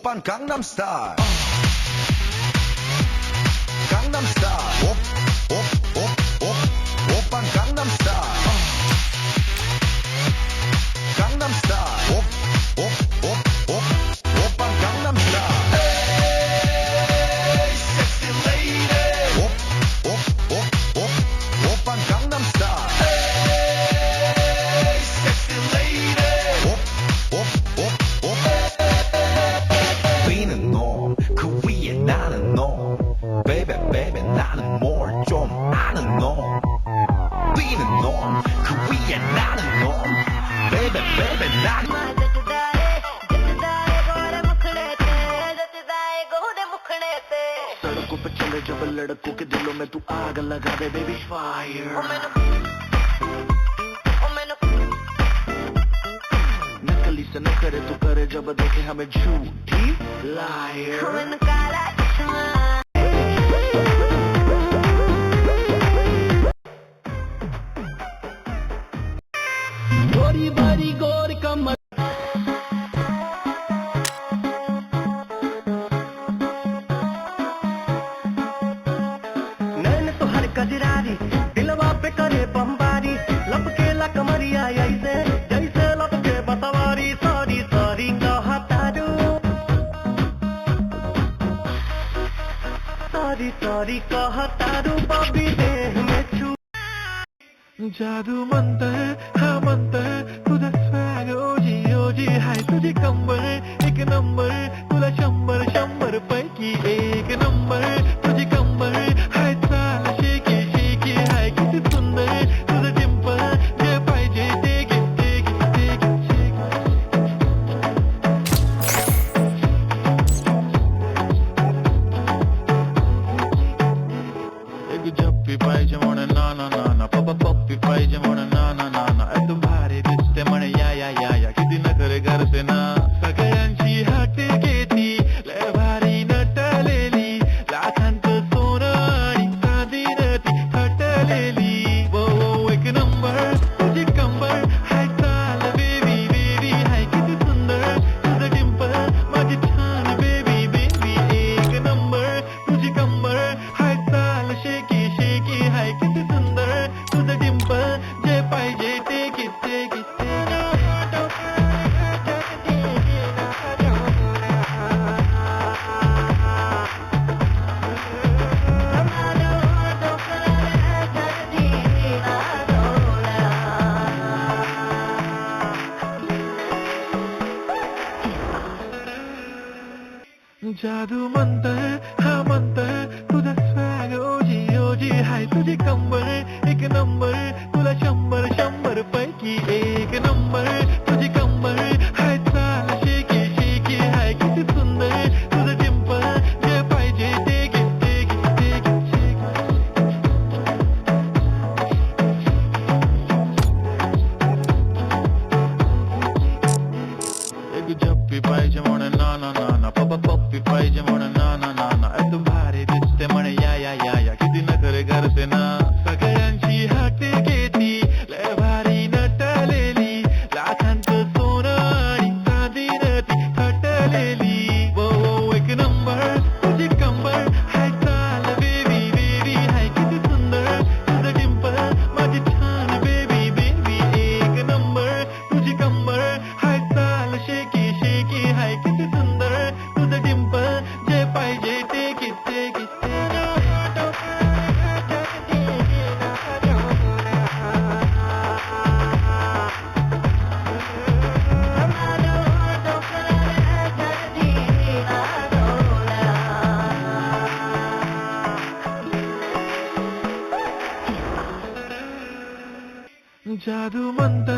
오빤 강남스타일 강남스타일 오빤 강남스타일 강남스타일 오빤 강남스타일 에이 섹시 레이디 오빤 강남스타일 에이 섹시 레이디 B는 놈, 그 위에 나는 놈 Baby baby 나는 뭘 좀 아는 놈 B는 놈, 그 위에 나는 놈 Baby baby 나는 सड़कों पे चले जब लड़कों के दिलों में तू आग लगा दे बेबी फायर नकली से न करे तू करे जब देखे हमें झूठी लायर गोरी बारी गोर कमर नैन तो हर कजरारी दिलवा पे करे बमबारी लपके ला कमरिया ऐसे जैसे लपके बतवारी सॉरी सॉरी कहतारू सॉरी सॉरी कहतारू बॉबी देह में छू जादू मनता है हाँ मनता है तुझा स्वैग ओजी ओजी हाय तुझे कंबर एक नंबर तुला शंभर शंभर पैकी एक नंबर तुझे कंबर हाय चाल शेकी शेकी हाय किती सुंदर तुझं डिंपल जे पाहिजे ते घे ते घे ते घे शेकी एक झप्पी पाहिजे म्हणून ना ना ना ना पप्पा पप्पी पाहिजे म्हणून ना ना ना ना एकदम भारी दिसते म्हणे या या या या किती न करे घरचे ना सगळ्यांची हाट घेती लय भारी नटलेली लाखांचं सोनं आणि चांदीनं ती खटलेली वो एक नंबर तुझी कंबर हाय चाल बेबी बेबी हाय किती सुंदर तुझं डिंपल माझी छान बेबी बेबी एक नंबर तुझी कंबर हाय चाल शेकी शेकी हाय किती सुंदर तुझं डिंपल जे पाहिजे ते किती किती जादू म्हणता है हाँ म्हणता है तुझा स्वैग ओजी ओजी हाय तुझी कंबर एक नंबर तुला शंभर शंभर पैकी एक नंबर तुझी कंबर हाय चाल शेकी शेकी हाय किती सुंदर तुझं डिंपल जे पाहिजे ते घे ते घे ते घे शेकी एक झप्पी पाहिजे म्हणून ना ना ना ना पप्पा पप्पी पाहिजे म्हणून ना ना ना ना एकदम भारी दिसते म्हणे या या या या किती न करे घरचे ना सगळ्यांची हाट घेती लय भारी नटलेली लाखांचं सोनं आणि चांदीनं ती खटलेली वो एक नंबर तुझी कंबर हाय चाल बेबी बेबी हाय किती सुंदर तुझं डिंपल माझी छान बेबी बेबी एक नंबर तुझी कंबर हाय चाल शेकी शेकी हाय किती सुंदर तुझं डिंपल जे पाहिजे ते किती किती जादू म्हणता